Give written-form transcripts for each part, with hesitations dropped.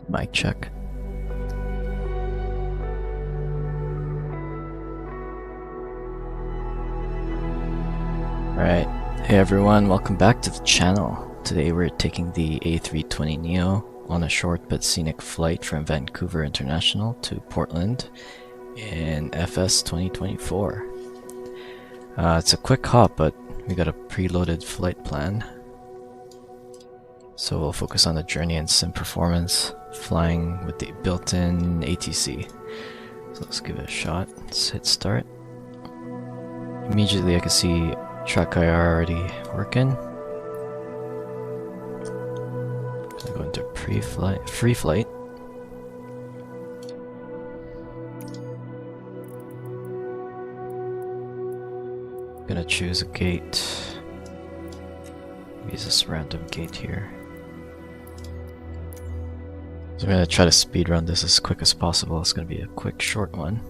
Mic check. Alright, hey everyone, welcome back to the channel. Today we're taking the A320neo on a short but scenic flight from Vancouver International to Portland in FS 2024. It's a quick hop, but we got a preloaded flight plan. So we'll focus on the journey and sim performance, flying with the built-in ATC. So let's give it a shot. Let's hit start. Immediately I can see track IR already working. Gonna go into pre-flight, free flight. Gonna choose a gate. Use this random gate here. So I'm gonna try to speed run this as quick as possible. It's gonna be a quick, short one.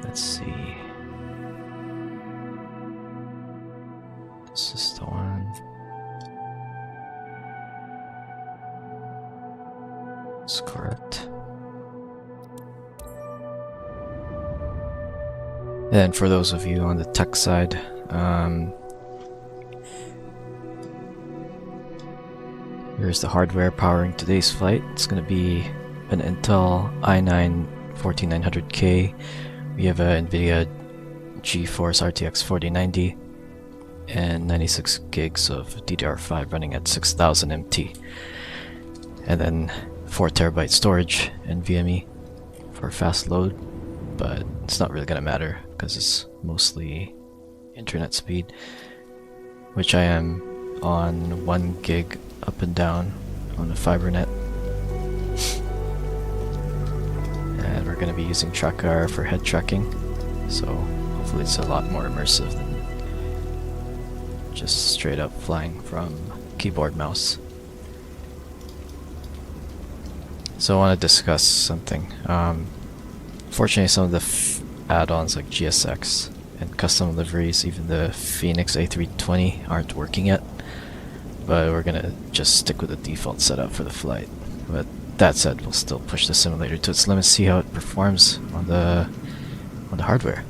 Let's see. This is the one. It's correct. And for those of you on the tech side, here's the hardware powering today's flight. It's going to be an Intel i9-14900K. We have a NVIDIA Geforce RTX 4090 and 96 gigs of DDR5 running at 6000 MT. And then 4 terabyte storage and NVMe for fast load, but it's not really going to matter because it's mostly internet speed, which I am on 1 gig up and down on the fiber net. And we're going to be using TrackR for head tracking, so hopefully it's a lot more immersive than just straight up flying from keyboard mouse. So I want to discuss something. Fortunately, some of the add-ons like GSX and custom liveries, even the Phoenix A320 aren't working yet, but we're gonna just stick with the default setup for the flight. But that said, we'll still push the simulator to its limits, see how it performs on the hardware.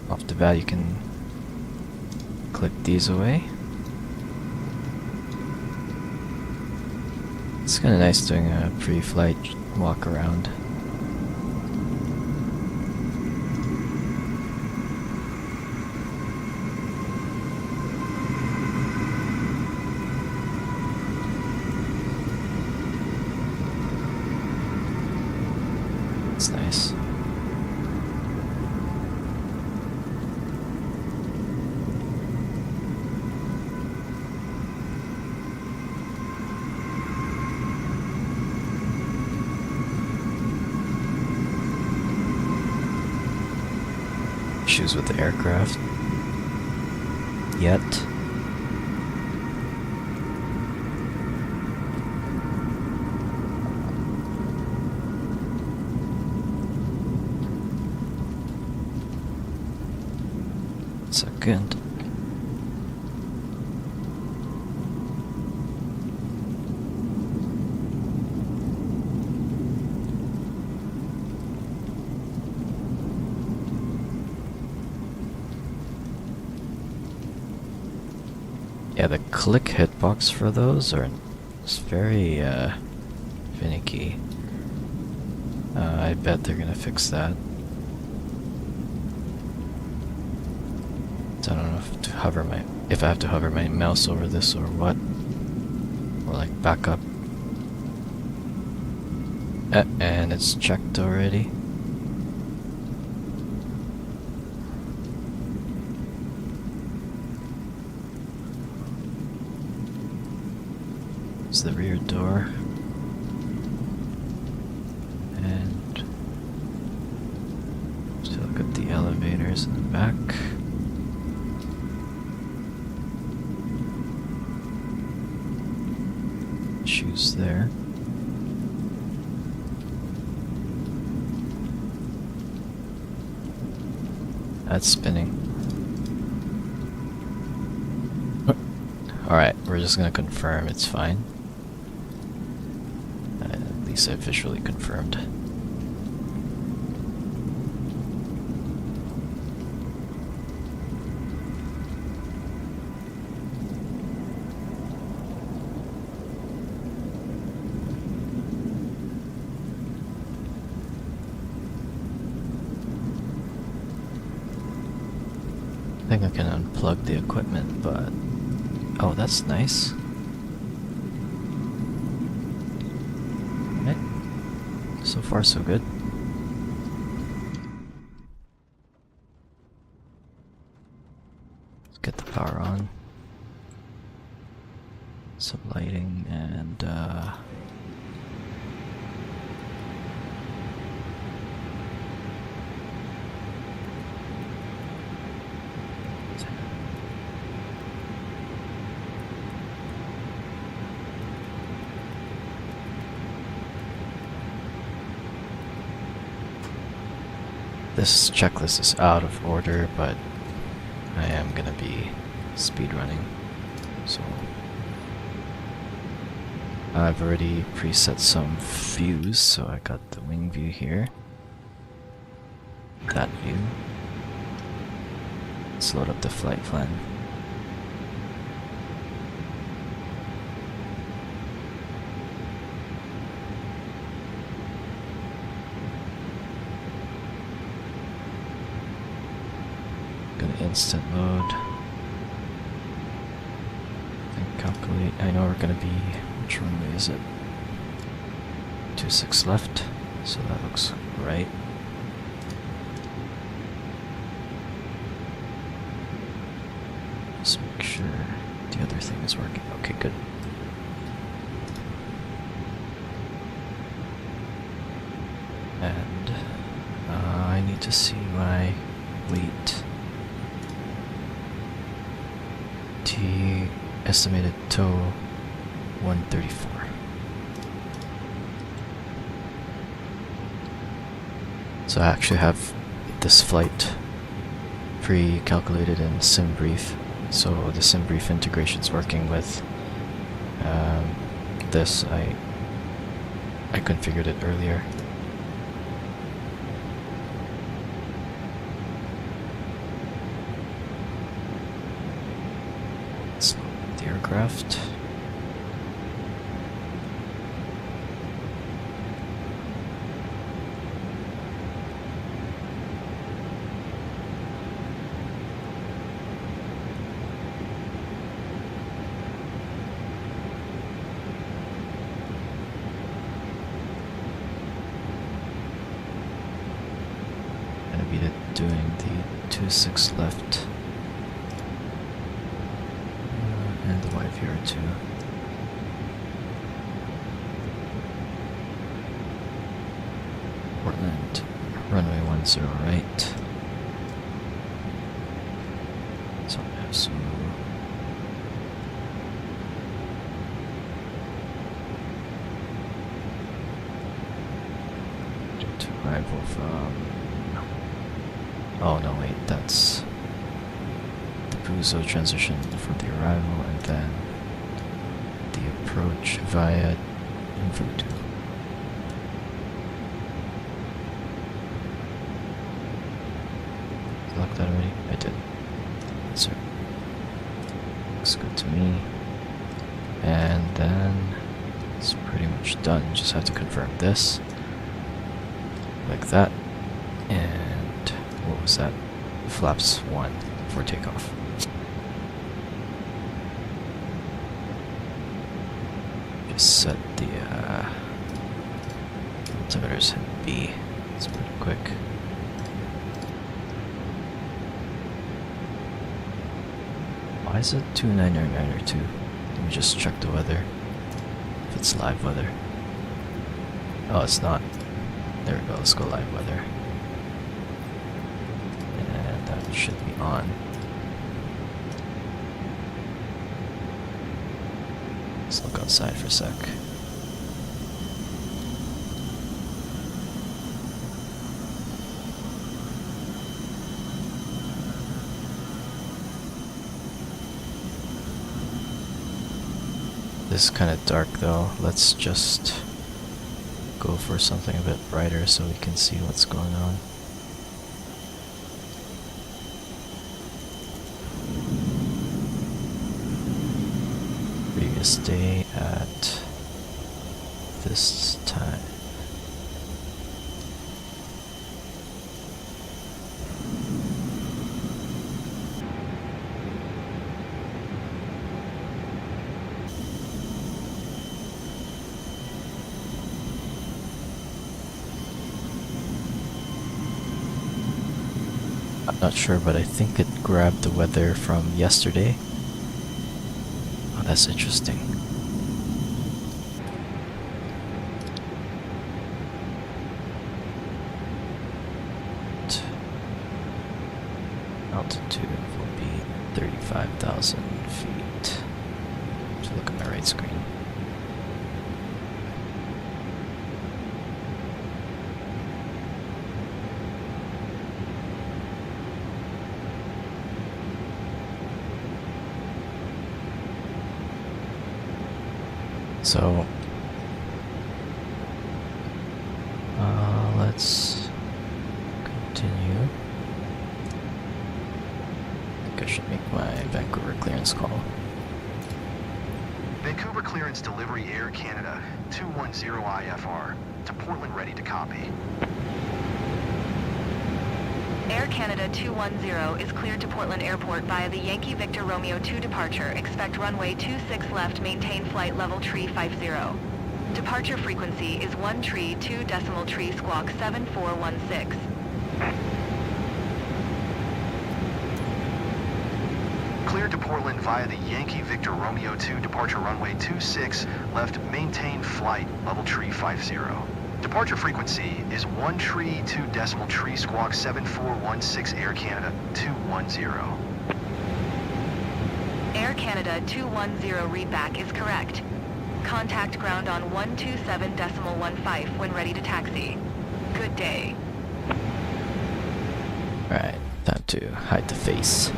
Off the bat, you can click these away. It's kind of nice doing a pre-flight walk around. It's nice. Issues with the aircraft yet. Second. Yeah, the click hitbox for those are very finicky. I bet they're gonna fix that. So I don't know if I have to hover my mouse over this or what, or like back up. And it's checked already. The rear door, and just look at the elevators in the back. Choose there. That's spinning. Alright, we're just gonna confirm it's fine. At least I visually confirmed. I think I can unplug the equipment, but... Oh, that's nice. Right. So far, so good. Let's get the power on. Some lighting and, this checklist is out of order, but I am gonna be speedrunning, so I've already preset some views, so I got the wing view here, that view. Let's load up the flight plan. Instant load and calculate. I know we're gonna be, which runway is it? 26 left, so that looks right. Just make sure the other thing is working. Okay, good. And I need to see my weight. Estimated tow 134. So I actually have this flight pre-calculated in SimBrief. So the SimBrief integration is working with this. I configured it earlier. Aircraft. Gonna be doing the 26 left. And the YVR too. Portland, runway 10 right. So I have some arrival from. Oh no, wait, that's Buzo transition from the arrival and then the approach via Vancouver. Select that already? I did. Yes, sir. Looks good to me. And then it's pretty much done. Just have to confirm this. Like that. And what was that? Flaps 1 for takeoff. Just set the altimeters at B. It's pretty quick. Why is it 299902? Let me just check the weather. If it's live weather. Oh, it's not. There we go, let's go live weather. And that should be on. Let's look outside for a sec. This is kind of dark though. Let's just go for something a bit brighter so we can see what's going on. Previous day at this time. I'm not sure, but I think it grabbed the weather from yesterday. Oh, that's interesting. Altitude will be 35,000 feet. Just look at my right screen. So, let's continue. I think I should make my Vancouver clearance call. Vancouver clearance delivery Air Canada 210 IFR to Portland, ready to copy. Air Canada 210 is cleared to Portland Airport via the Yankee Victor Romeo 2 departure. Expect runway 26 left, maintain flight level tree 50. Departure frequency is 1 tree 2 decimal tree squawk 7416. Cleared to Portland via the Yankee Victor Romeo 2 departure runway 26 left, maintain flight level tree 50. Departure frequency is 1 tree 2 decimal tree squawk 7416 Air Canada 210. Air Canada 210 readback is correct. Contact ground on 127.15 when ready to taxi. Good day. Alright, time to hide the face.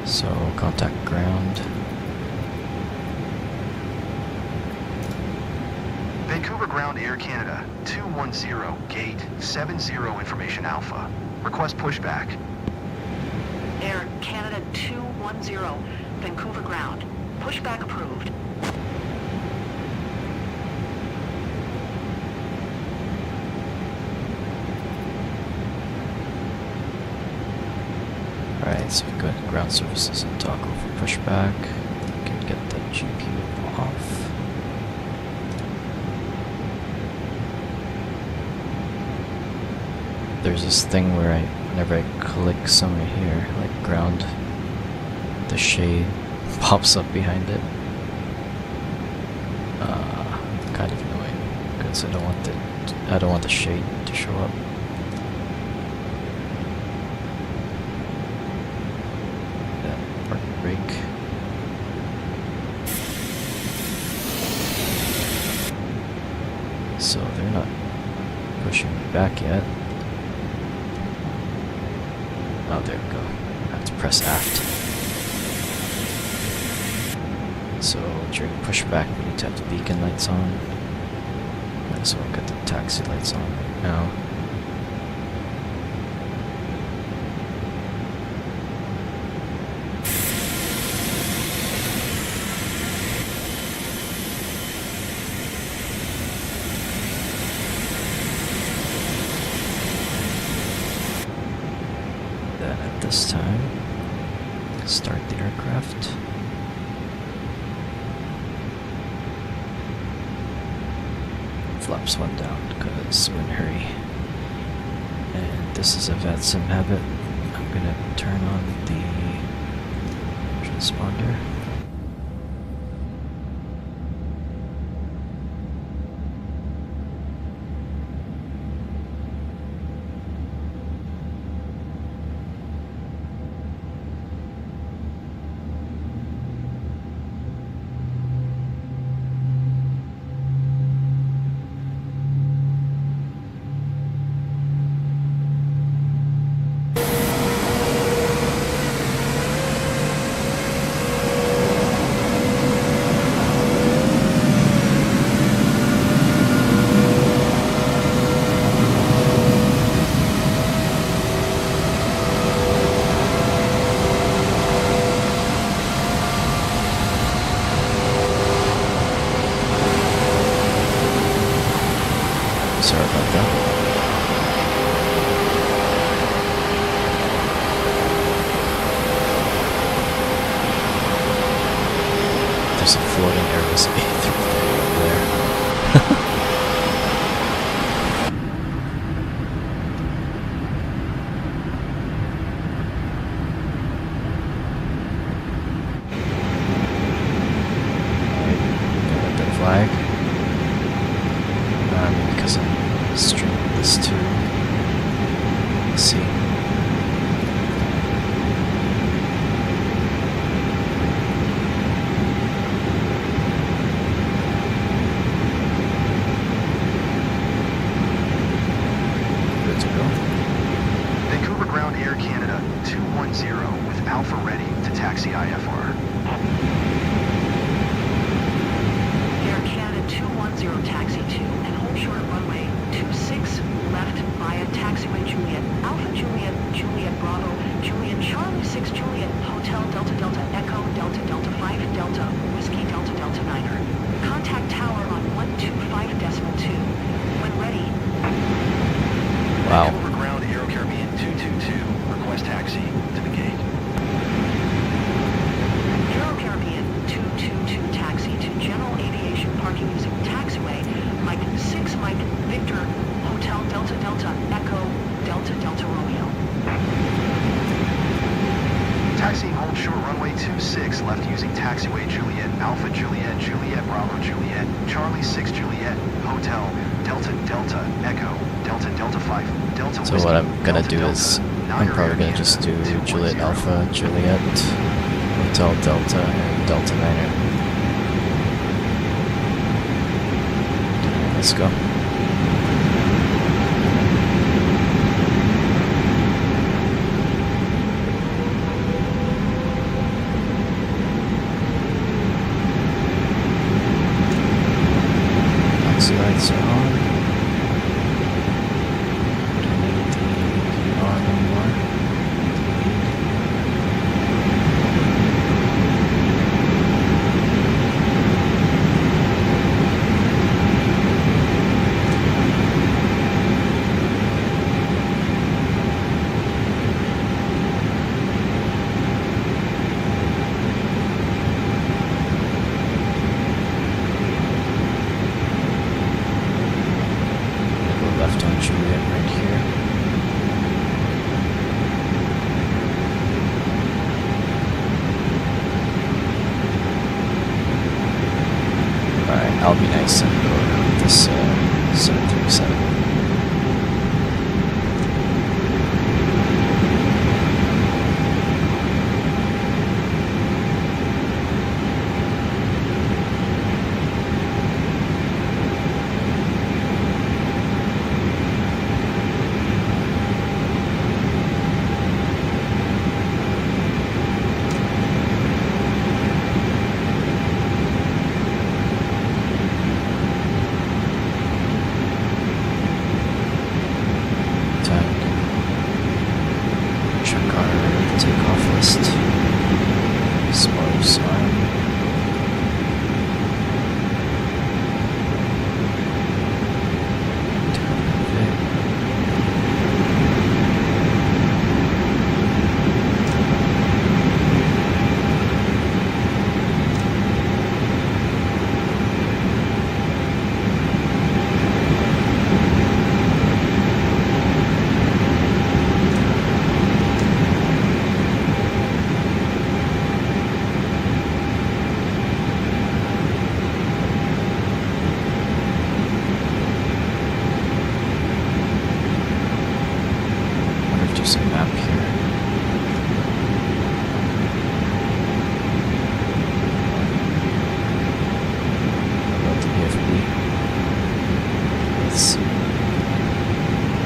So, contact ground. Vancouver ground Air Canada 210 gate 70 information alpha. Request pushback. Air Canada 210, Vancouver ground. Pushback approved. Alright, so we go to ground services and toggle for pushback. We can get the GPU off. There's this thing where whenever I click somewhere here, like ground, the shade pops up behind it. Kind of annoying because I don't want the shade to show up. That park brake. So they're not pushing me back yet. Oh, there we go. I have to press aft. So during pushback, we need to have the beacon lights on. And so I'll get the taxi lights on right now. Then at this time, start the aircraft. Flaps one down because we're in a hurry. And this is a VATSIM habit. I'm gonna turn on the transponder. Sorry about that. There's a floating Airbus A330 over there. Got the flag. Because I'm streaming this to see. Good to go. Vancouver Ground Air Canada 210 with Alpha ready to taxi IFR. Air Canada 210 taxi to and hold short of runway 26 left via taxiway Juliet, Alpha Juliet, Juliet Bravo, Juliet Charlie 6 Juliet, Hotel Delta Delta Echo Delta Delta 5 Delta, Whiskey Delta Delta Niner. Contact tower on 125.2. When ready. Wow. Vancouver Ground Aero Caribbean 222 request taxi to the gate. Aero Caribbean 222 taxi to general aviation parking using taxiway Mike 6 Mike Victor Hotel Delta Delta Echo Delta Delta Romeo. Taxiing hold short runway 26 left using taxiway Juliet, Alpha Juliet, Juliet Bravo Juliet, Charlie 6 Juliet, Hotel, Delta Delta Echo, Delta Delta 5, Delta So Whiskey, what I'm gonna Delta do Delta, is Niner I'm probably Air gonna just do Canada, Juliet 210. Alpha, Juliet, Hotel Delta, and Delta Niner. Let's go. Taxi lights are on. Don't need the on anymore. Go left on Juliet right here. Alright, I'll be nice and go around this 737. Time to check our takeoff list. Smokes arm. Wonder if there's a map here. How about the AFB? Let's see.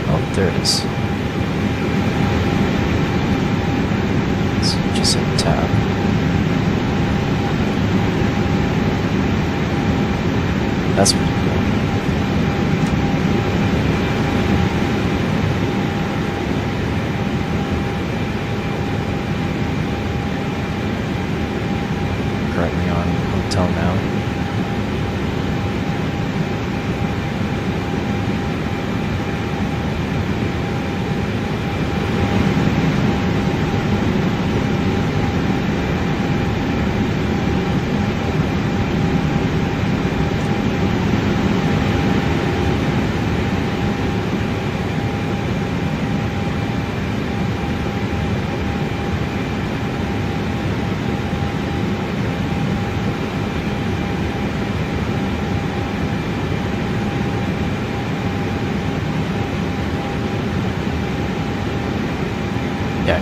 Oh, there it is. So just hit tab. That's pretty cool. Currently on hotel now.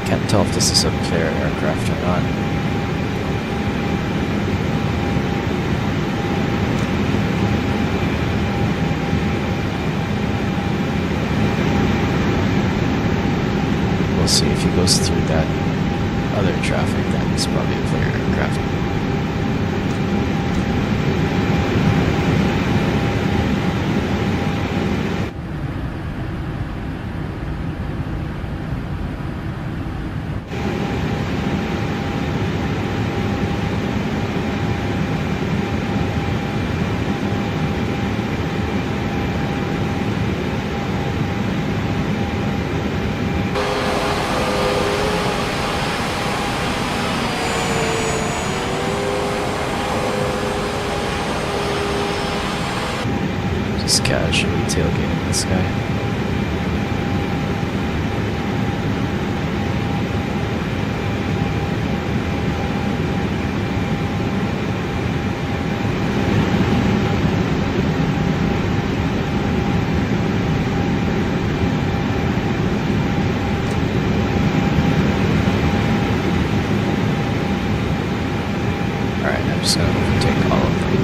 Can't tell if this is a player aircraft or not. We'll see if he goes through that other traffic, then it's probably a player aircraft. Just casually tailgating this guy. Alright, I'm just gonna overtake all of them.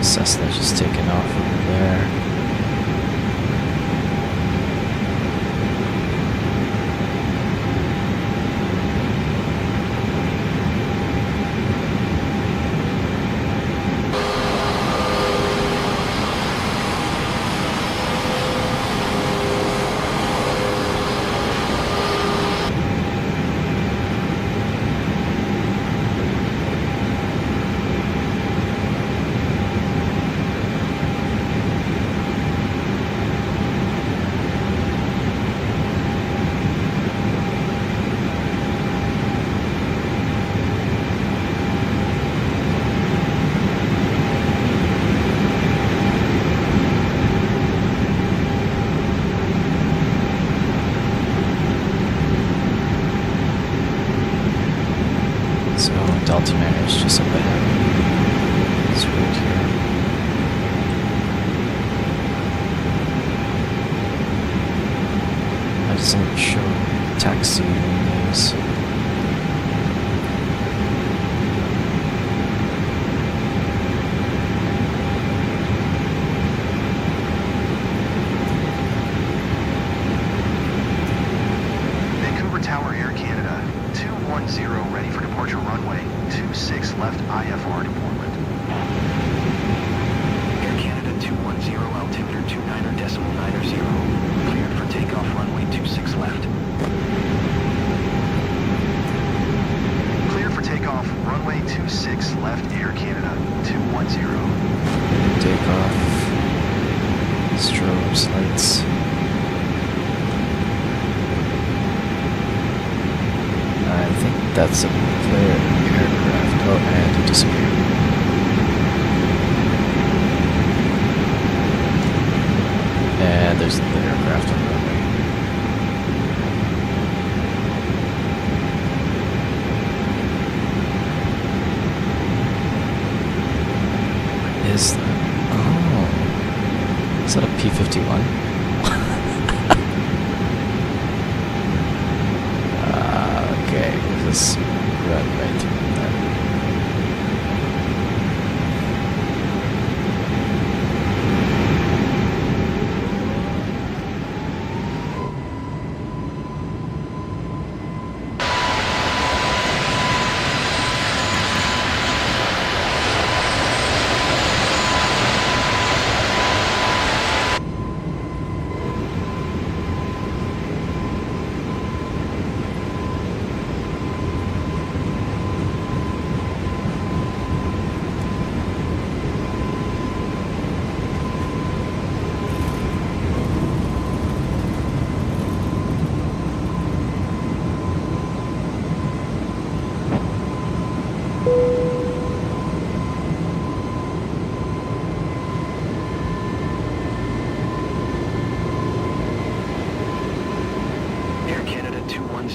Cessna just taking off over there. So Delta Manor is just up ahead. It's right here. That doesn't show taxi names. Vancouver Tower, Air Canada, 210 ready for departure runway 26 left IFR to Portland. Air Canada 210, altimeter 29.90, cleared for takeoff runway 26 left. Cleared for takeoff runway 26 left Air Canada 210. Takeoff. Strobes, lights. I think that's a player aircraft. Oh, and it disappeared. And there's the aircraft on the runway. What is that? Oh. Is that a P-51? Okay, this run right through that.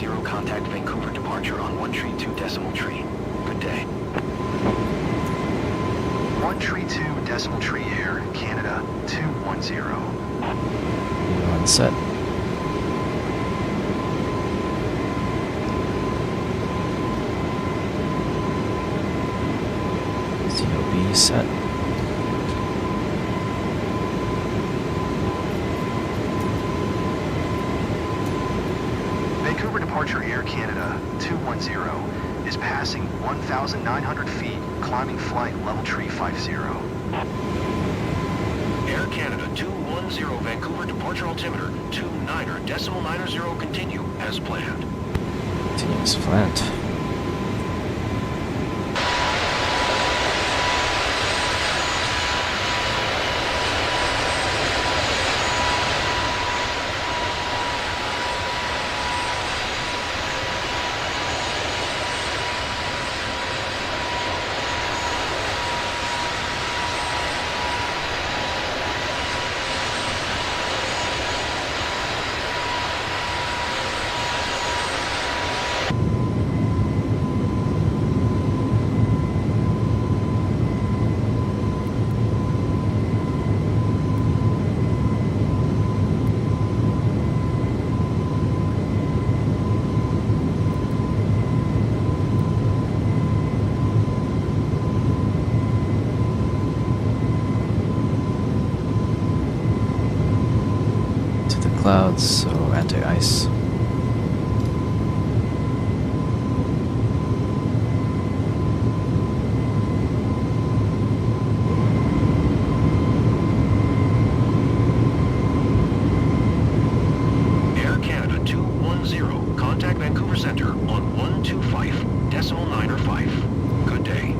210, contact Vancouver departure on 1 tree 2 decimal tree. Good day. 1 tree 2 decimal tree Air Canada 210. On set. COB set. Vancouver departure Air Canada 210 is passing 1,900 feet, climbing flight level tree 50. Air Canada 210 Vancouver departure altimeter 29er decimal 90 continue as planned. Continue as planned. Clouds, so anti-ice. Air Canada 210, contact Vancouver Center on 125 decimal 95. Good day.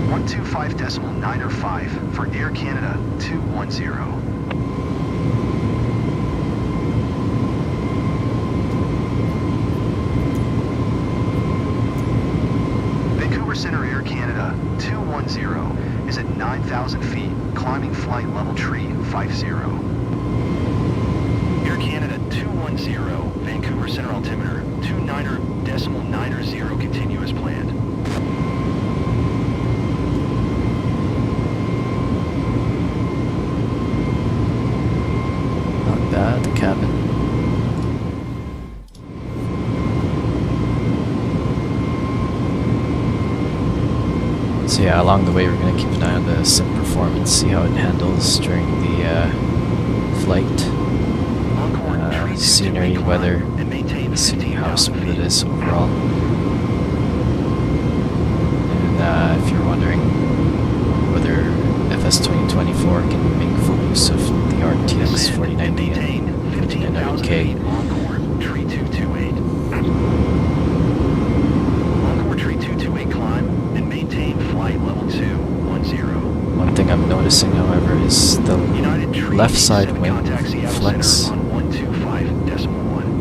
125 decimal 95 for Air Canada 210. Center Air Canada 210 is at 9,000 feet, climbing flight level tree 50. Air Canada 210, Vancouver Center altimeter 29er decimal 90 continue as planned. Not bad, the cabin. So yeah, along the way we're going to keep an eye on the sim performance, see how it handles during the flight, scenery, weather, see how smooth it is overall. And if you're wondering whether FS2024 can make full use of the RTX 4090 and 900K, one thing I'm noticing, however, is the left side wing flex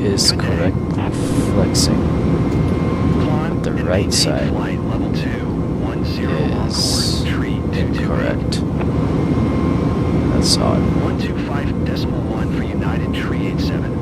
is correctly flexing, but the right side is incorrect. That's odd. 125.1 for United Tree 87.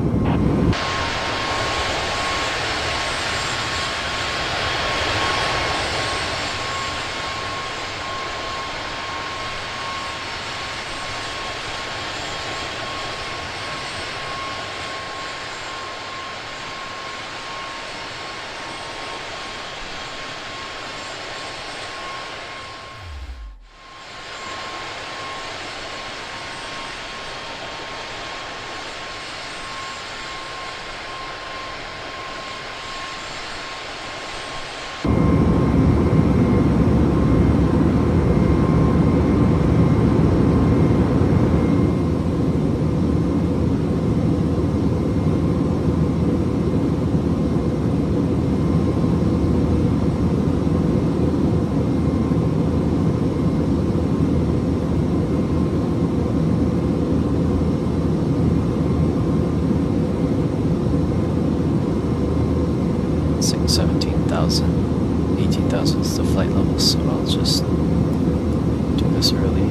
Saying 17,000, 18,000 is the flight level, so I'll just do this early.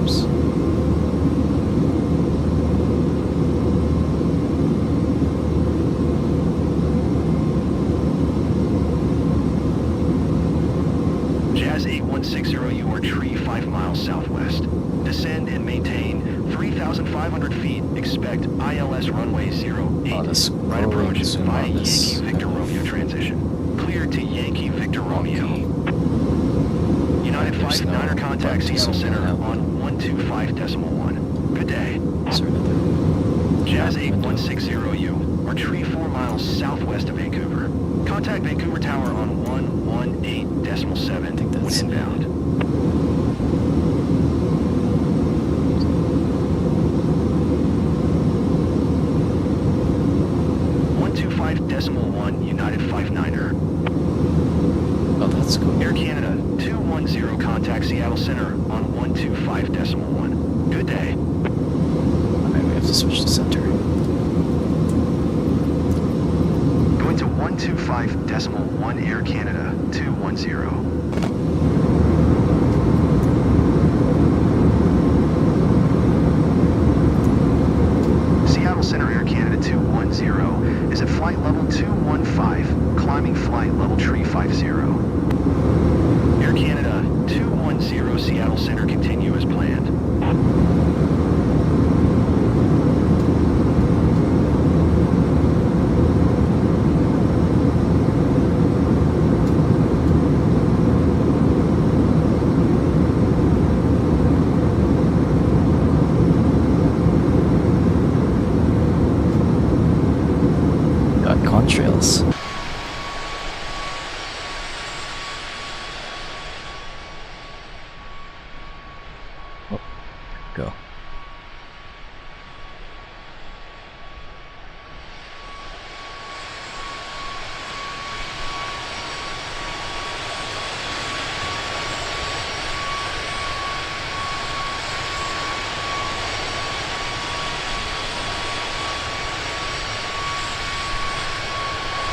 Oops. miles southwest. Descend and maintain 3,500 feet. Expect ILS runway 08. Oh, this Right approach zoom via on this Yankee Victor kind of Romeo transition. Cleared to Yankee Victor Romeo. United There's 59er no contact button to Seattle zoom Center out. on 125.1. Good day. Is there another Jazz map window? 8160U, archery 4 miles southwest of Vancouver. Contact Vancouver Tower on 118.7 think when that's inbound. .1 United 59er. Oh, that's cool. Air Canada 210 contact Seattle Center on 125.1. Good day. Okay, we have to switch to center. Going to 125.1 Air Canada 210. Seattle Center Air Canada 210 is at flight level 215, climbing flight level tree 50. Air Canada 210 Seattle Center continue as planned. Got contrails. Oh, go.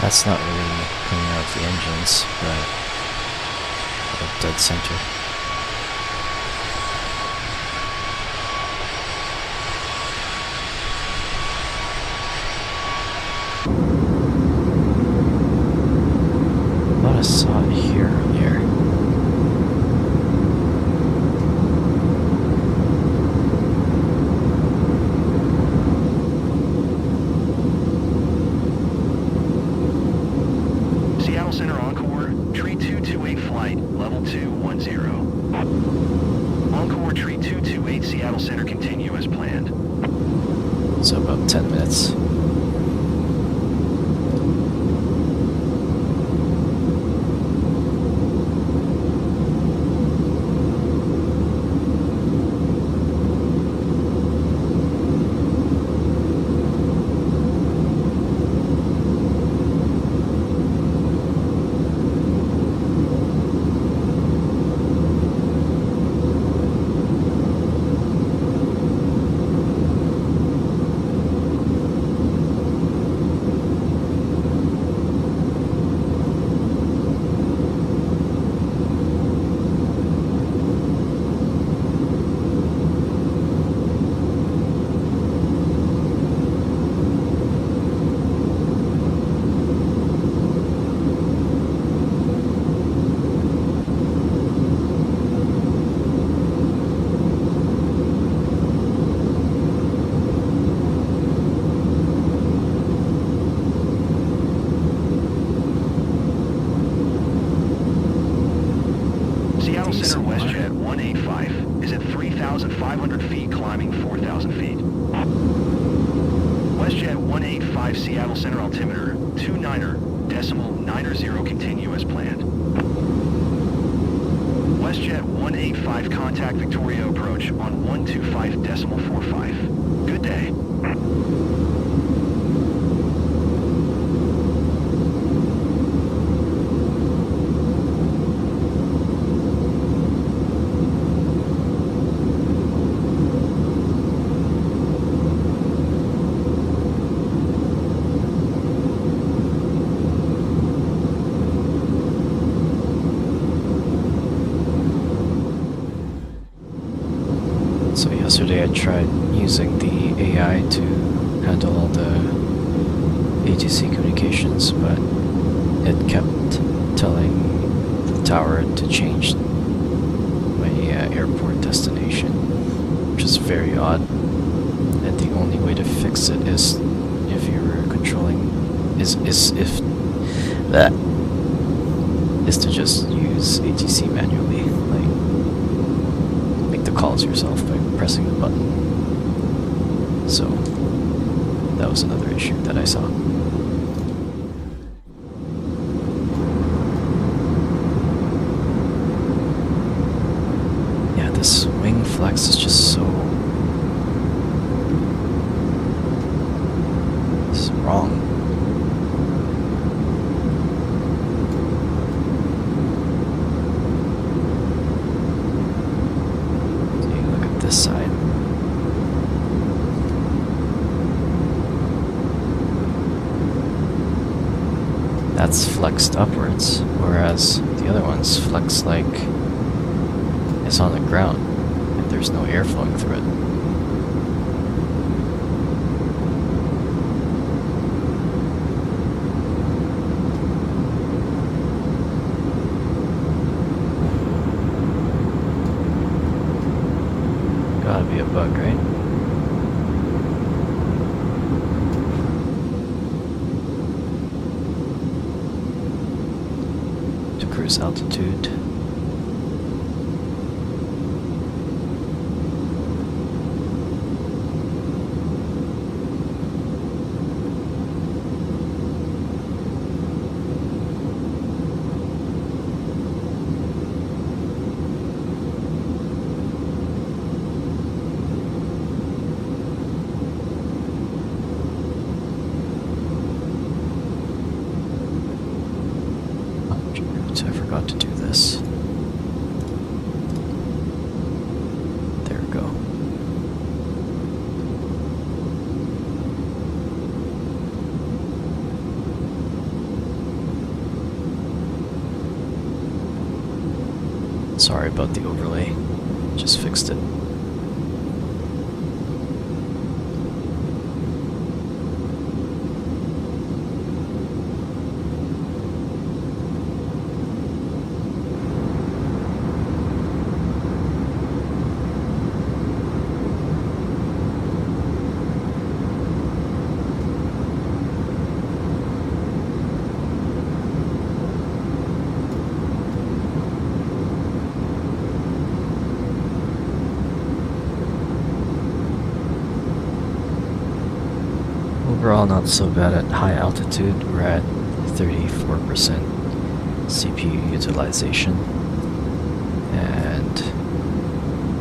That's not really coming out of the engines, but out of dead center. I thought I saw it here earlier. Seattle Center Encore, tree 228 flight, level 210. Encore tree 228 Seattle Center continue as planned. So about 10 minutes. Seattle Center Decent WestJet 185 is at 3,500 feet, climbing 4,000 feet. WestJet 185 Seattle Center altimeter 29.90 continue as planned. WestJet 185 contact Victoria approach on 125.45. Good day. So yesterday I tried using the AI to handle all the ATC communications, but it kept telling the tower to change my airport destination, which is very odd. And the only way to fix it is if you're controlling is to just use ATC manually, like make the calls yourself by pressing the button. So that was another issue that I saw. Yeah, this wing flex is just so... this is wrong. This side. That's flexed upwards, whereas the other one's flexed like it's on the ground and there's no air flowing through it. Gotta be a bug, right? To cruise altitude. I forgot to do this. There we go. Sorry about the overlay. Just fixed it. Overall, not so bad at high altitude. We're at 34% CPU utilization, and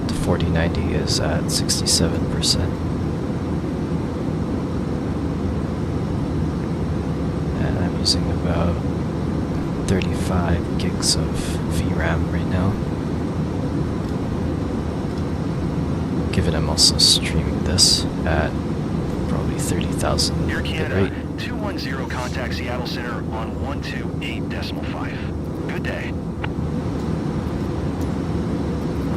the 4090 is at 67%. And I'm using about 35 gigs of VRAM right now. Given I'm also streaming this at probably 30,000 Air bit Canada, rate. 210 contact Seattle Center on 128.5. Good day.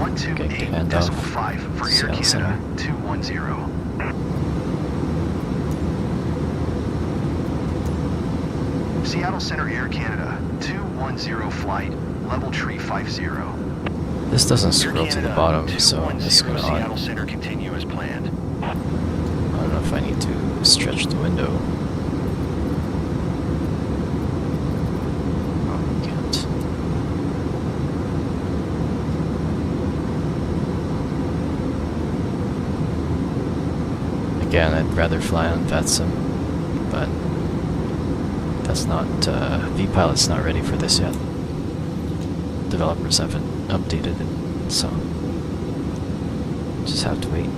Okay, and 128.5 for Air Seattle Canada, Center. 210. Seattle Center Air Canada, 210 flight, level tree 50. This doesn't Air scroll to the Canada, bottom, so 210 let's go Seattle on. Center continue as planned. I don't know if I need to stretch the window. Oh, I can't. Again, I'd rather fly on VATSIM, but that's not, vPilot's not ready for this yet. Developers haven't updated it, so just have to wait.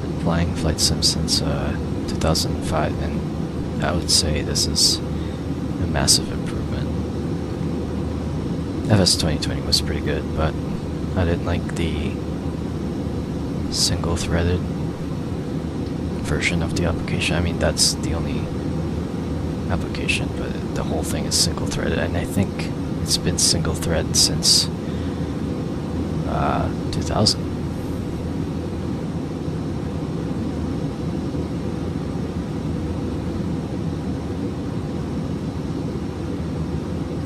Been flying flight sim since 2005, and I would say this is a massive improvement. FS 2020 was pretty good, but I didn't like the single-threaded version of the application. I mean, that's the only application, but the whole thing is single-threaded, and I think it's been single thread since 2000.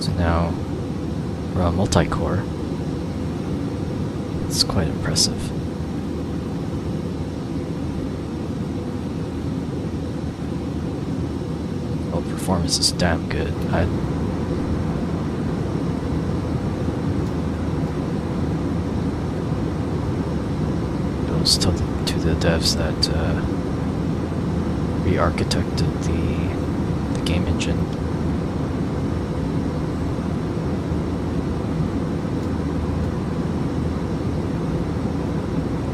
So now we're on multi-core. It's quite impressive. Well, performance is damn good. To the devs that re-architected the game engine.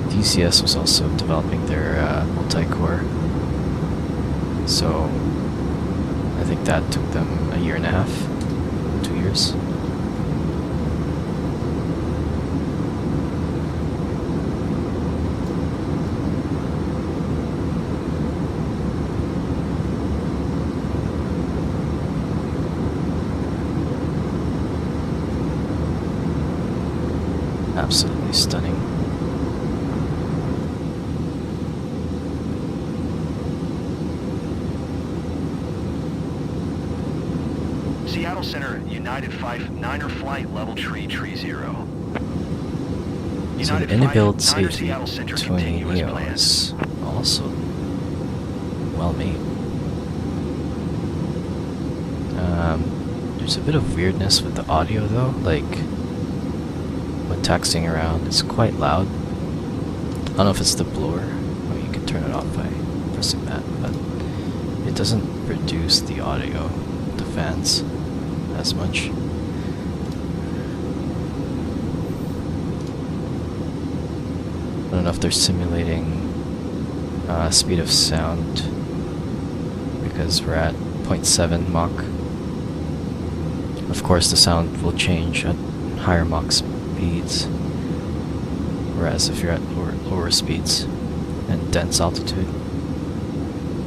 DCS was also developing their multi-core, so I think that took them a year and a half, 2 years. Absolutely stunning. Seattle Center, United 5-9er flight, level tree 0. So the in-built A320Neo is also well made. There's a bit of weirdness with the audio though, like when taxiing around, it's quite loud. I don't know if it's the blower, or you can turn it off by pressing that, but it doesn't reduce the audio, the fans, as much. I don't know if they're simulating speed of sound, because we're at 0.7 Mach. Of course, the sound will change at higher Mach speeds, whereas if you're at lower speeds and dense altitude.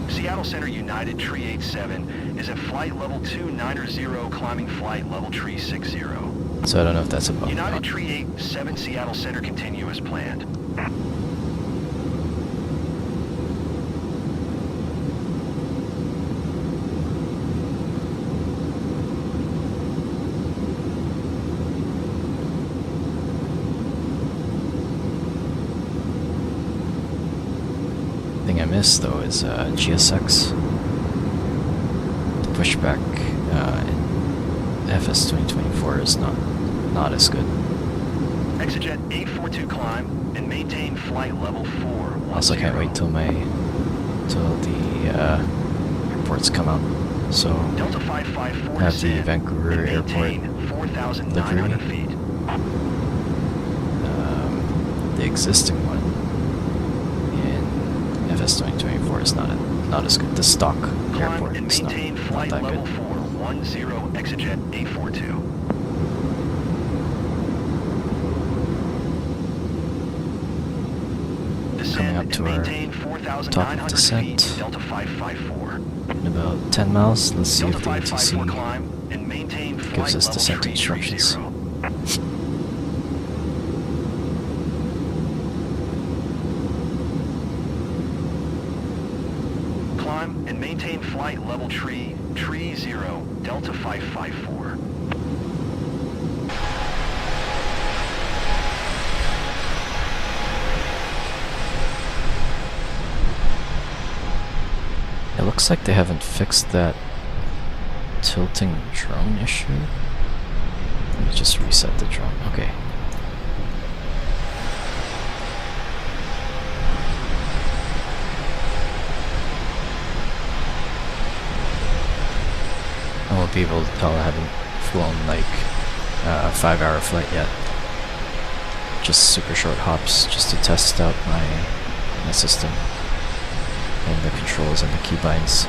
Seattle Center United Tree 87 is at flight level 290, climbing flight level tree 60. So I don't know if that's above. United Tree 87 Seattle Center continue as planned. Thing I missed though is GSX. The pushback in FS 2024 is not as good. Exejet 842 climb and maintain flight level 4. Also, can't wait till the airports come out. So Delta 554 have the Vancouver airport 4,900 feet. The existing one in FS 2024 is not as good. The stock airport and is not flight that level good. 410 Exejet 842. Coming up to our top of descent Delta 554. in about 10 miles. Let's see if the Delta 554 ATC climb and maintain gives flight us level descent 330. instructions. Climb and maintain flight level tree 0 Delta 554. It looks like they haven't fixed that tilting drone issue. Let me just reset the drone. Okay. I won't be able to tell I haven't flown like a 5-hour flight yet. Just super short hops just to test out my system and the controls and the keybinds.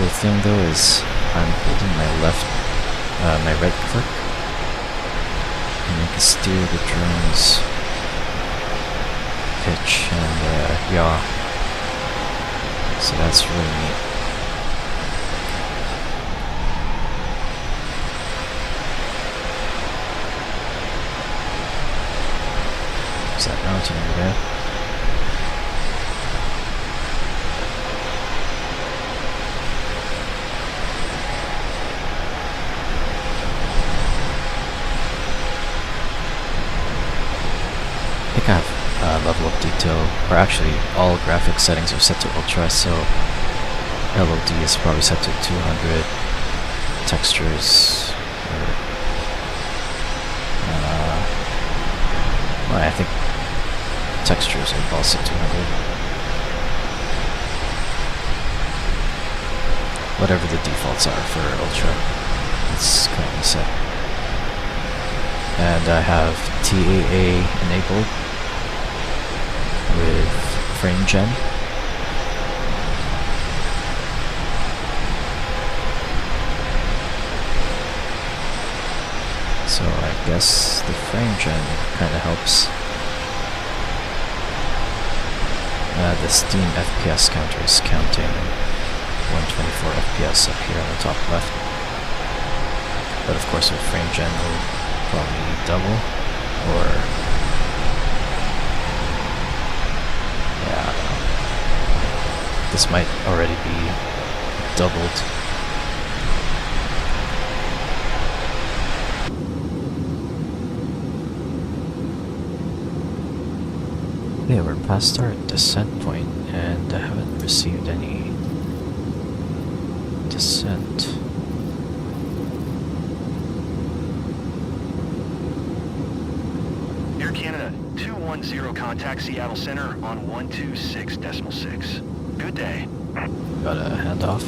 cool thing though is I'm holding my right click, and I can steer the drone's pitch and yaw. So that's really neat. Is that mountain over there? I think I have level of detail, or actually all graphics settings are set to ultra, so LOD is probably set to 200, textures, well, I think textures are also 200. Whatever the defaults are for ultra, it's currently set. And I have TAA enabled with frame gen. So I guess the frame gen kind of helps. The Steam FPS counter is counting 124 FPS up here on the top left. But of course with frame gen will probably double, or yeah, I don't know. This might already be doubled. Yeah, we're past our descent point, and I haven't received any descent. Air Canada 210, contact Seattle Center on 126.6. Good day. Got a handoff.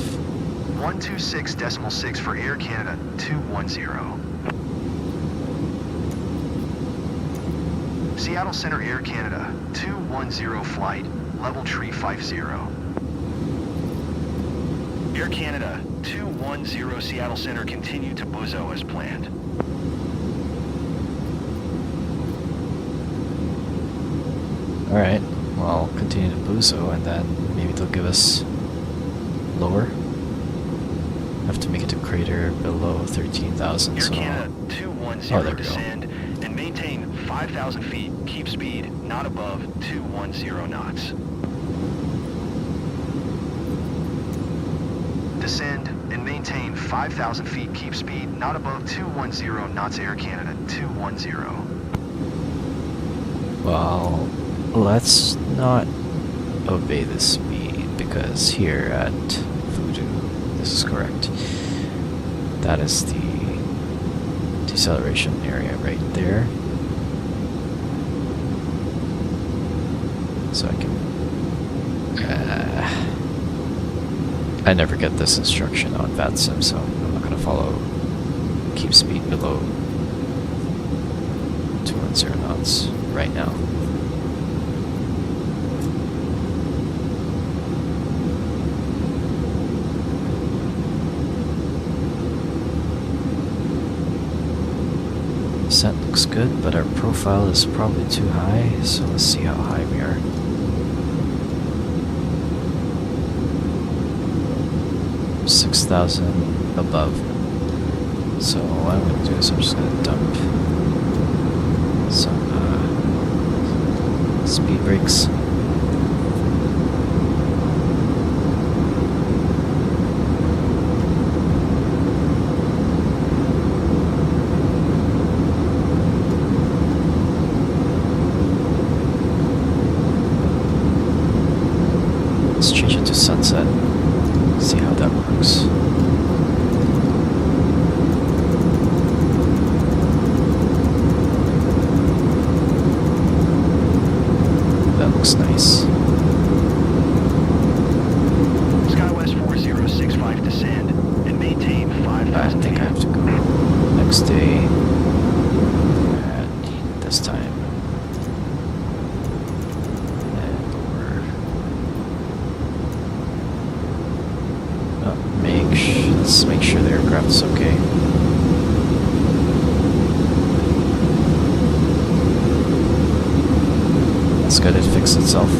126.6 for Air Canada 210. Seattle Center Air Canada 210 flight, level tree 50. Air Canada 210 Seattle Center, continue to Buzo as planned. Alright, well, I'll continue to Buzo, and then maybe they'll give us lower. Have to make it to crater below 13,000, Air so... Canada 210 Oh, there we go. descend and maintain 5,000 feet. Keep speed not above 210 knots. Descend and maintain 5,000 feet. Keep speed not above 210 knots. Air Canada 210. Well, let's not obey the speed, because here at Voodoo, this is correct. That is the deceleration area right there. So I can... I never get this instruction on VATSIM, so I'm not going to follow keep speed below 210 knots right now. Descent looks good, but our profile is probably too high, so let's see how high we are. $6,000 above. So what I'm going to do is I'm just going to dump some speed brakes. Let's change it to sunset. See how that works. That looks nice. Skywest 4065 descend and maintain 5,000 I think I have to go next day and this time. let's make sure the aircraft is okay. That's good, it fixed itself.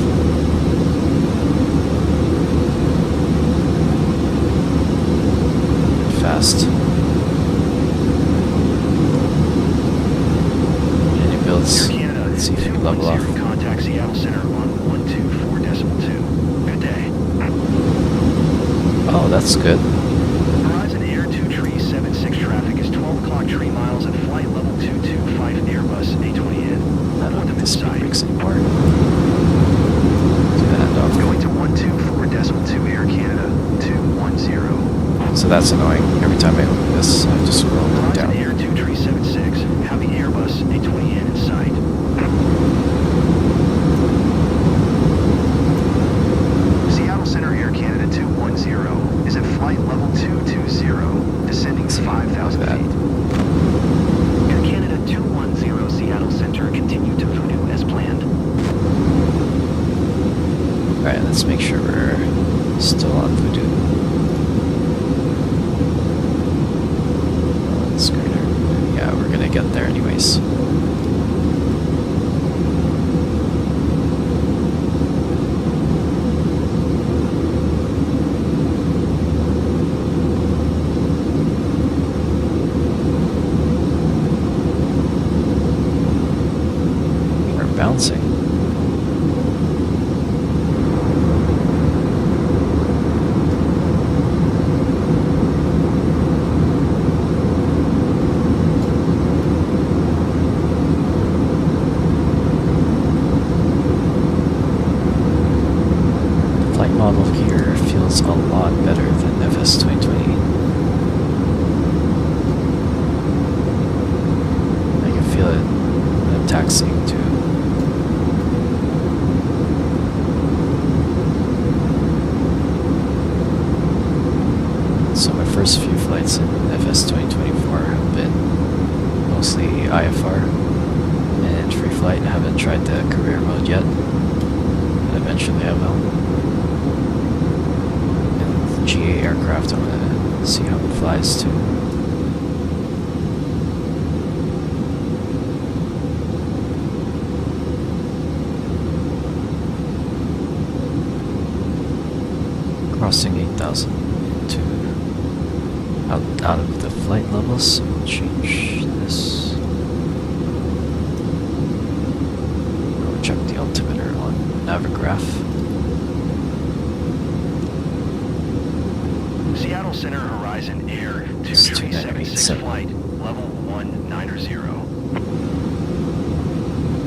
Fast. Any builds? Let's see if we can level off. Contact Seattle Center on 124.2. Good day. Oh, that's good. Horizon Air 2376 traffic is 12 o'clock 3 miles at flight level 225 Airbus A320N. I don't have the speed brakes anymore. Do the handoff. Going to 124.2 Air Canada 210. So that's annoying. Every time I open this, I have to scroll Horizon down. Air 2376, have the Airbus A320N in sight. Seattle Center Air Canada 210 is at flight level 220, descending 5,000 that. feet. Air Canada 210 Seattle Center, continue to Voodoo as planned. Alright, let's make sure we're still on Voodoo. Yeah, we're gonna get there anyways. We're bouncing. Model here feels a lot better than FS2020. I can feel it when I'm taxiing too. So my first few flights in FS2024 have been mostly IFR and free flight. I haven't tried the career mode yet, but eventually I will. GA aircraft, I want to see how it flies too. Crossing 8,000 into out of the flight levels, so we'll change this. I'll check the altimeter on Navigraph. Seattle Center Horizon Air 2376 flight level 190.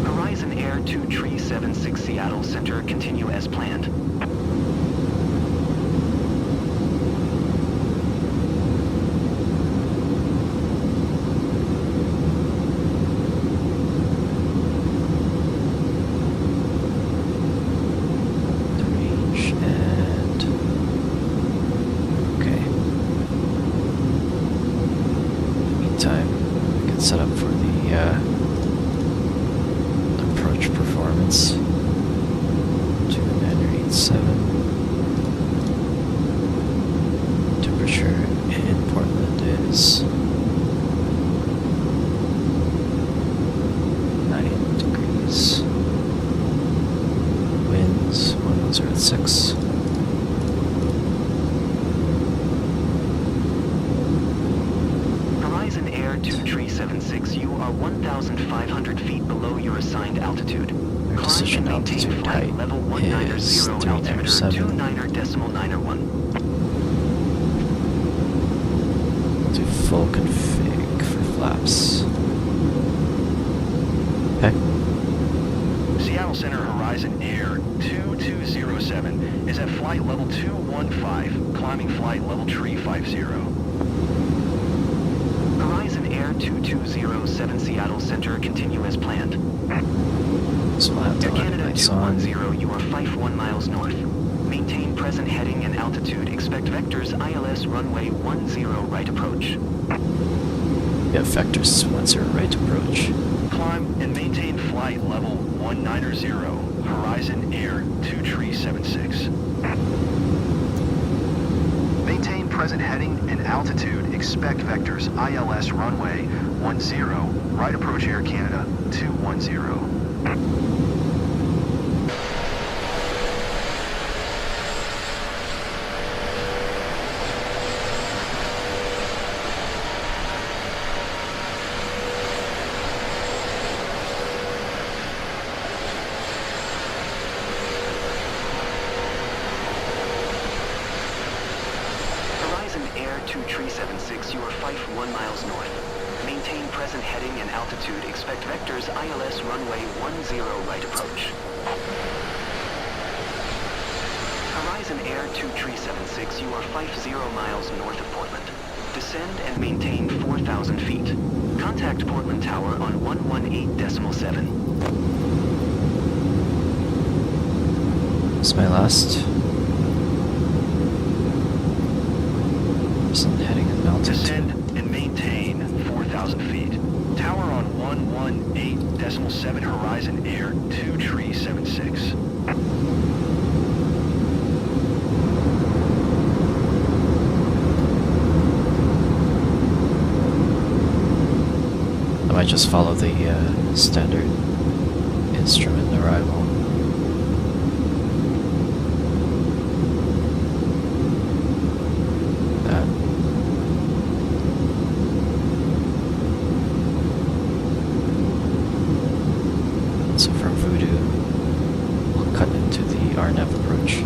Horizon Air 2376 Seattle Center, continue as planned. Set up for the approach performance. 2987. Temperature in Portland is 9 degrees. Winds 106. Horizon Air 2376, you are 1,500 feet below your assigned altitude. Our decision altitude height level is 190, 397. 29.991. Do full config for flaps. Okay. Seattle Center Horizon Air 2207 is at flight level 215, climbing flight level 350. Horizon Air 2207 Seattle Center, continue as planned. So I'll have to Air let Canada lights on. 210, you are 51 miles north. Maintain present heading and altitude. Expect vectors ILS runway 10 right approach. Yeah, vectors 10 right approach. Climb and maintain flight level 190, Horizon Air 2376. Maintain present heading and altitude, expect vectors ILS runway 10, right approach Air Canada 210. Air 2376, you are 51 miles north. Maintain present heading and altitude. Expect vectors ILS runway 10 right approach. Horizon Air 2376, you are 50 miles north of Portland. Descend and maintain 4,000 feet. Contact Portland Tower on 118.7. It's my last. Heading and altitude. Descend and maintain 4,000 feet. Tower on 118.7 Horizon Air 2376. I might just follow the standard instrument arrival. So from Voodoo, we'll cut into the RNAV approach.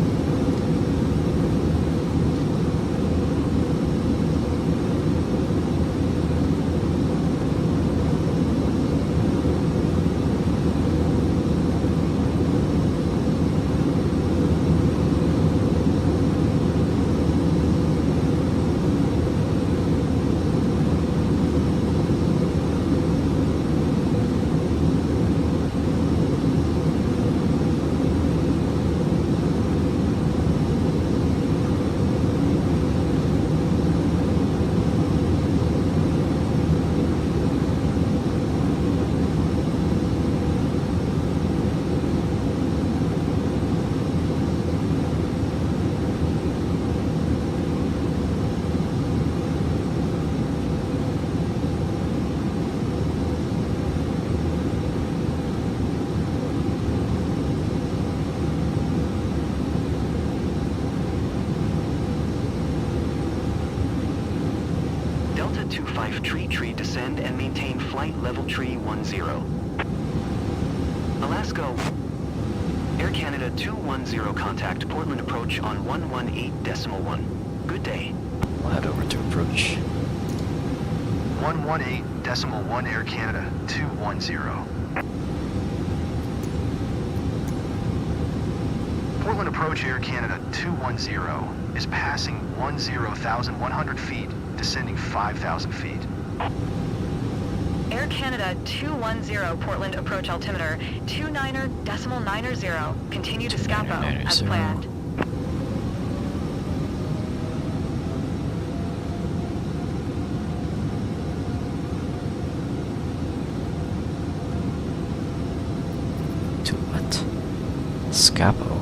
Delta 25 tree, descend and maintain flight level tree 10. Alaska, Air Canada 210, contact Portland approach on 118.1. Good day. We'll head over to approach. 118.1 Air Canada 210. Portland approach Air Canada 210 is passing 10,100 feet, descending 5,000 feet. Air Canada 210 Portland approach altimeter 29.90. Continue to Scapa as 29.90. planned. To what? Scapo?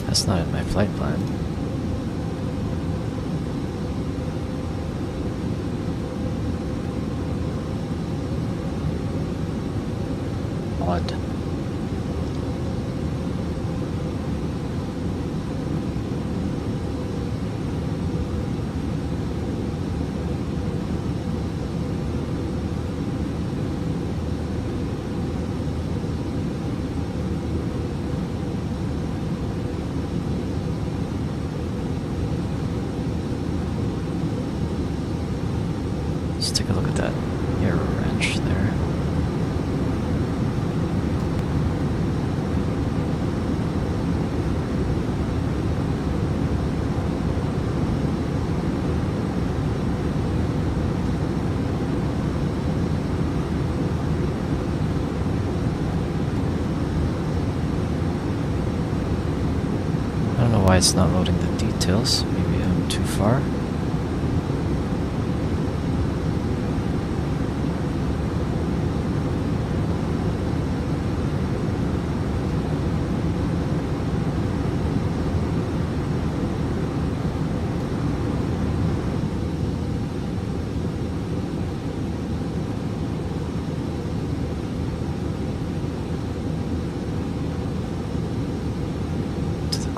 That's not in my flight plan. Odd. Let's take a look at that aero wrench there. I don't know why it's not loading the details. Maybe I'm too far.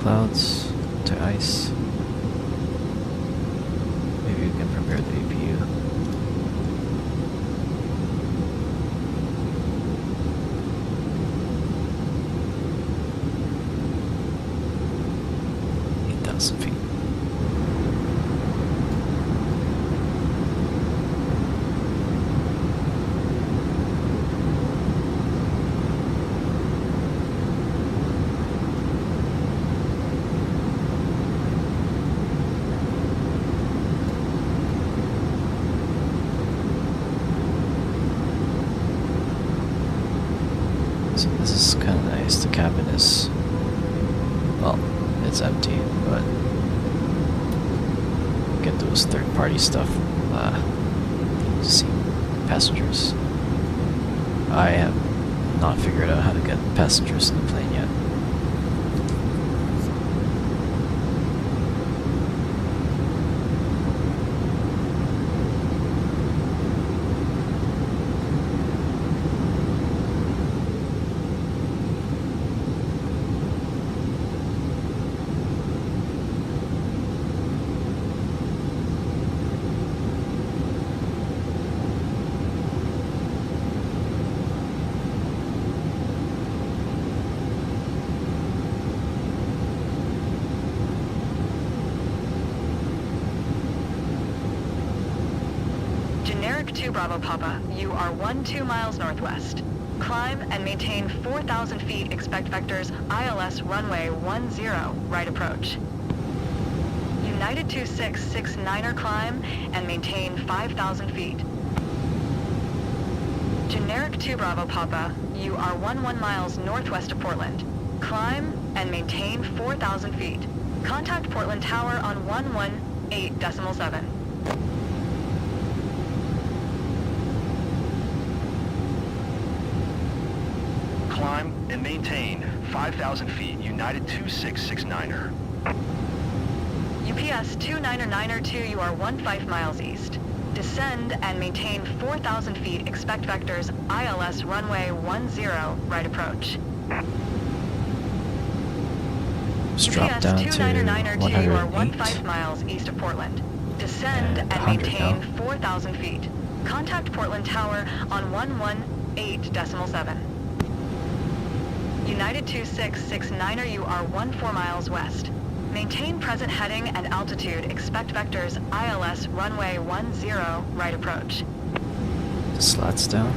clouds to ice. Maybe we can prepare the APU. Feet. So this is kind of nice. The cabin is, well, it's empty, but get those third-party stuff to see passengers. I have not figured out how to get passengers in the plane yet. Generic 2 Bravo Papa, you are 12 miles northwest. Climb and maintain 4,000 feet, expect vectors ILS runway 10, right approach. United 2669er climb and maintain 5,000 feet. Generic 2 Bravo Papa, you are 11 miles northwest of Portland. Climb and maintain 4,000 feet. Contact Portland Tower on 118.7. Climb and maintain 5,000 feet, United 2669er. UPS 299er2, you are 15 miles east. Descend and maintain 4,000 feet, expect vectors ILS runway 10, right approach. Just drop UPS down to 299er2, you are 108. 15 miles east of Portland. Descend And and 100 maintain now. 4,000 feet. Contact Portland Tower on 118.7. United 2669er, you are 14 miles west. Maintain present heading and altitude, expect vectors ILS runway 10, right approach. Slats down.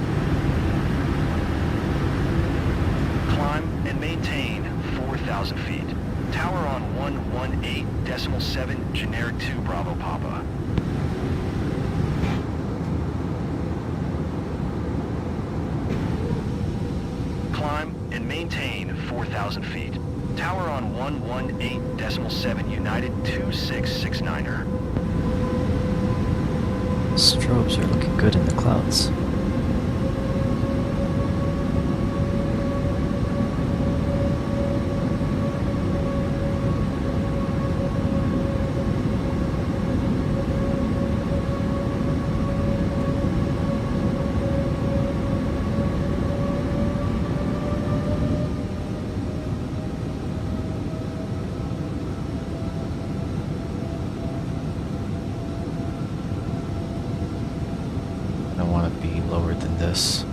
Climb and maintain 4,000 feet. Tower on 118.7, generic 2 Bravo Papa. Climb and maintain 4,000 feet. Tower on 118.7, United 2669er. Strobes are looking good in the clouds. I want to be lower than this.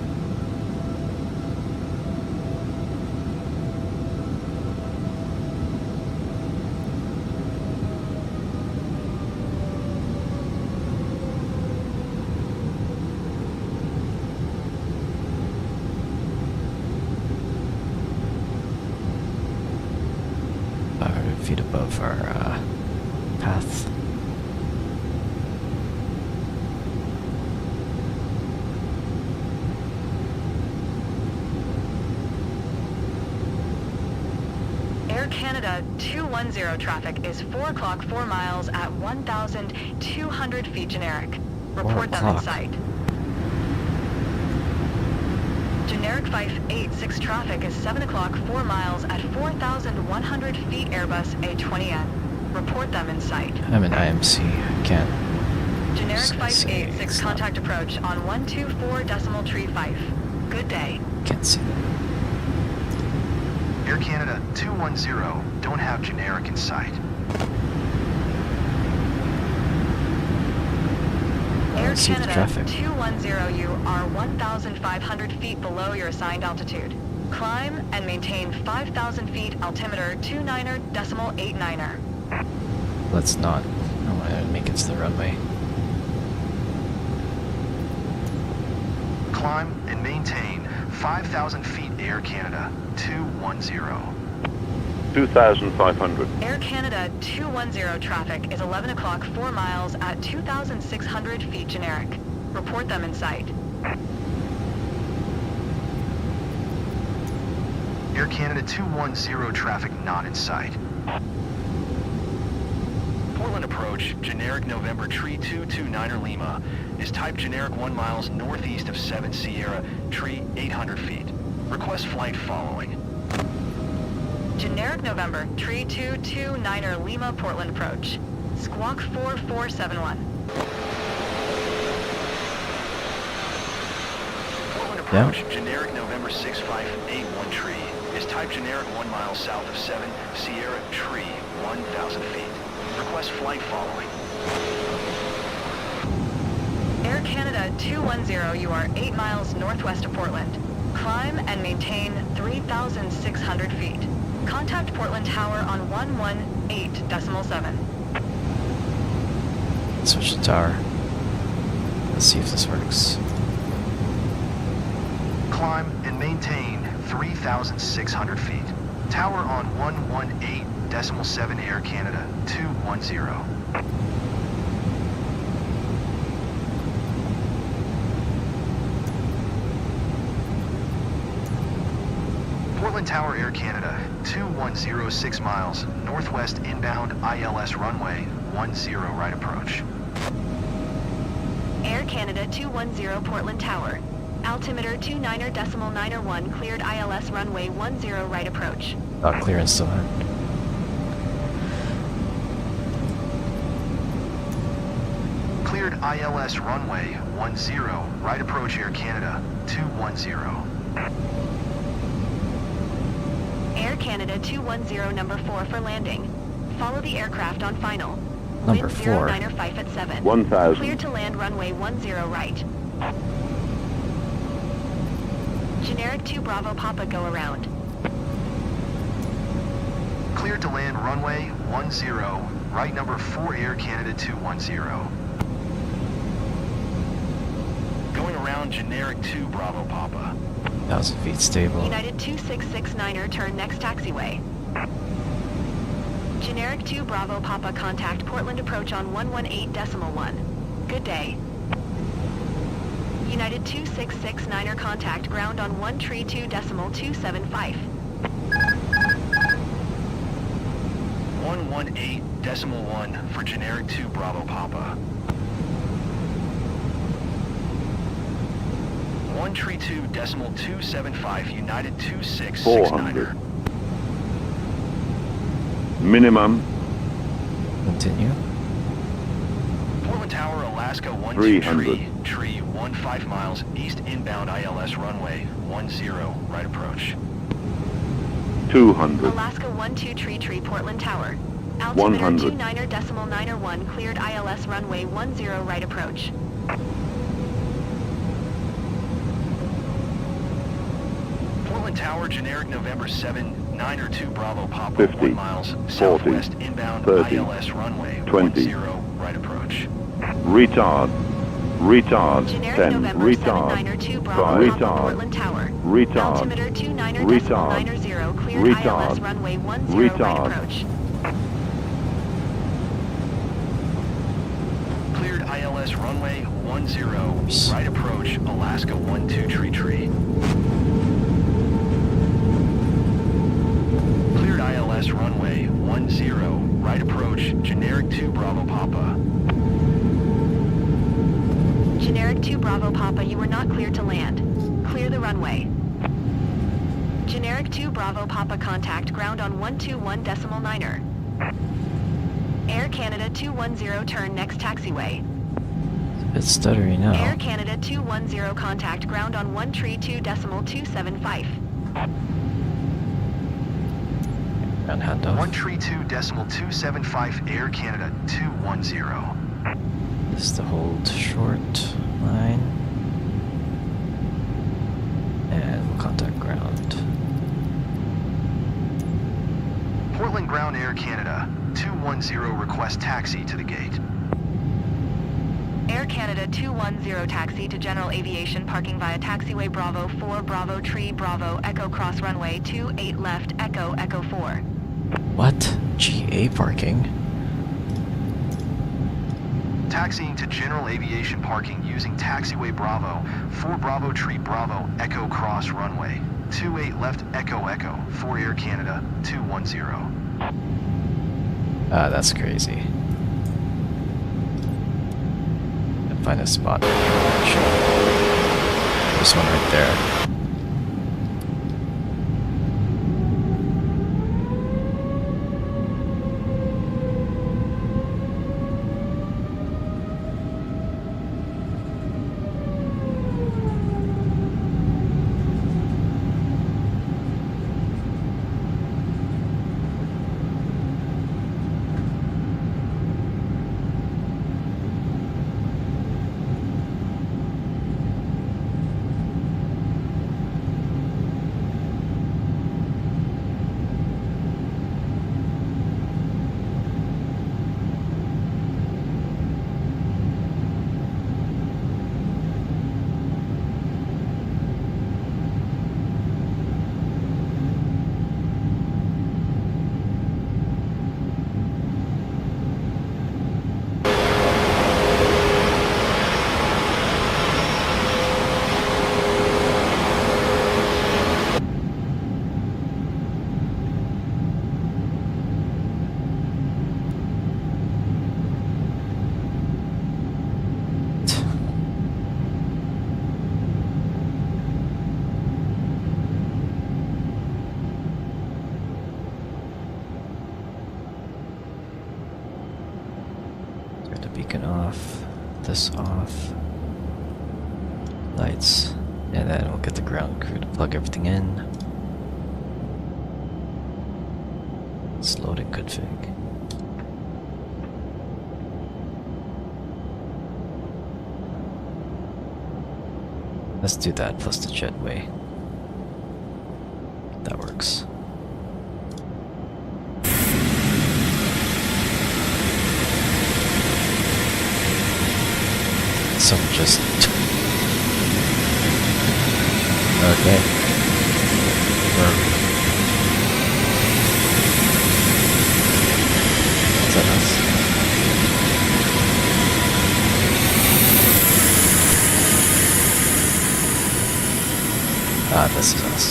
Feet above our path. Air Canada 210 traffic is 4 o'clock 4 miles at 1,200 feet generic. Report them in 4 o'clock. sight. Generic 586 traffic is 7 o'clock 4 miles at 4,100 feet Airbus A320N. Report them in sight. I'm an IMC. I can't. Generic Just gonna say 586 it's not- contact approach on 124.35. Good day. Can't see them. Air Canada 210, don't have generic in sight. Air See the Canada traffic. 210, you are 1,500 feet below your assigned altitude. Climb and maintain 5,000 feet altimeter 29er.89er. Let's not. I want to make it to the runway. Climb and maintain 5,000 feet Air Canada 210. 2,500. Air Canada 210 traffic is 11 o'clock 4 miles at 2,600 feet generic. Report them in sight. Air Canada 210 traffic not in sight. Portland approach, generic November tree 229er Lima, is type generic 1 miles northeast of 7 Sierra, tree 800 feet. Request flight following. Generic November tree 229er Lima Portland approach. Squawk 4471. Portland approach, generic November 6581 tree, is type generic 1 mile south of 7 Sierra, tree 1,000 feet. Request flight following. Air Canada 210, you are 8 miles northwest of Portland. Climb and maintain 3,600 feet. Contact Portland Tower on 118.7. Switch the tower. Let's see if this works. Climb and maintain 3,600 feet. Tower on 118.7 Air Canada 210. Portland Tower Air Canada 210, 6 miles northwest inbound ILS runway 10 right approach. Air Canada 210 Portland Tower. Altimeter 29er.91 cleared ILS runway 10 right approach. Clearance still in. Cleared ILS runway 10 right approach Air Canada 210. Air Canada 210 number 4 for landing. Follow the aircraft on final. Number Wind 4. 09er 5 at 7. 1,000. Cleared to land runway 10 right. Generic 2 Bravo Papa go around. Cleared to land runway 10 right number 4 Air Canada 210. Going around generic 2 Bravo Papa. 1,000 feet stable. United 2669er turn next taxiway. Generic 2 Bravo Papa contact Portland approach on 118.1. Good day. United 2669er contact ground on 132.275. 118.1 for generic 2 Bravo Papa. 132.275 United 2669er. 400. Minimum Continue. Portland Tower, Alaska 300. tree 15 miles east inbound ILS runway 10 right approach. 200. Alaska 12 tree Portland Tower. Altimeter 100. 29er.91 cleared ILS runway 10 right approach. Portland Tower, generic November 7, 902 Bravo Papa, 50, 1 miles 40, southwest inbound 30, ILS runway 20. 10 right approach. Retard. Retard. Generic 10. November Retard. 792 Bravo 5. Papa Portland Tower. Retard. Altimeter 29er.90 cleared Retard. ILS runway 10 right Retard. approach. Cleared ILS runway 10 right approach, Alaska 12 tree. Cleared ILS runway 10 right approach, generic 2 Bravo Papa. Generic 2 Bravo Papa, you are not cleared to land. Clear the runway. Generic 2 Bravo Papa contact ground on 121.9er. Air Canada 210 turn next taxiway. It's stuttery now. Air Canada 210 contact ground on 132.275. Ground handoff. 132.275 Air Canada 210. This is the hold short line. And we'll contact ground. Portland Ground Air Canada 210 request taxi to the gate. Air Canada 210 taxi to general aviation parking via taxiway Bravo 4 Bravo Tree Bravo Echo Cross runway 28 left Echo Echo 4. What? GA parking? Taxiing to general aviation parking using taxiway Bravo 4 Bravo Tree Bravo Echo Cross runway 28 left Echo Echo 4 Air Canada 210. That's crazy. Find a spot. There's one right there. Turn the beacon off, this off, lights, and then we'll get the ground crew to plug everything in. It's loading config. Let's do that plus the jetway. That works. Someone just... Okay. Is that us? Ah, this is us.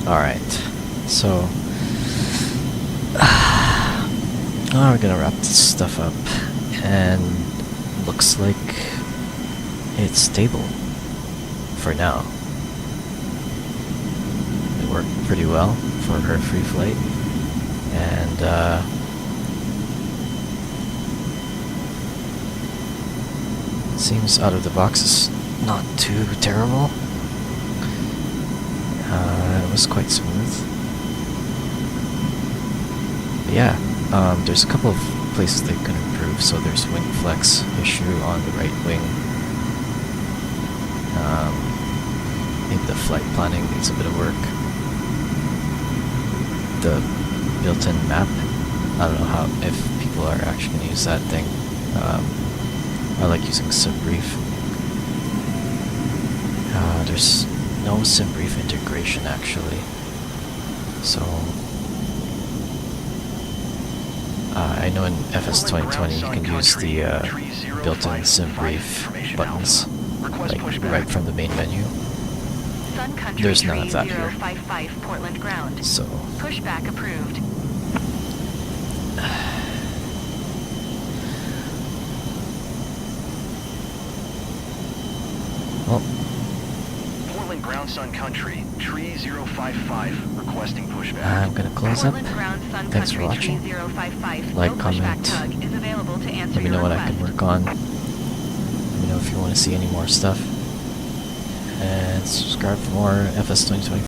Alright, so now we're gonna wrap this stuff up, and looks like it's stable for now. It worked pretty well for her free flight, and seems out of the box is not too terrible. It was quite smooth. But yeah, there's a couple of places they could improve. So there's wing flex issue on the right wing. Maybe the flight planning needs a bit of work. The built-in map, I don't know if people are actually going to use that thing. I like using SimBrief. There's no SimBrief integration actually, so I know in FS 2020 you can use the built-in SimBrief buttons, like right from the main menu. There's none of that here, Portland ground. so Pushback approved. well, Ground Sun Country, tree 055, requesting pushback. I'm gonna close up. Portland Ground Sun Thanks for Country watching. 3055. Like, no pushback comment. tug is available to answer Let me your know what I request. can work on. Let me know if you want to see any more stuff. And subscribe for more FS 2020.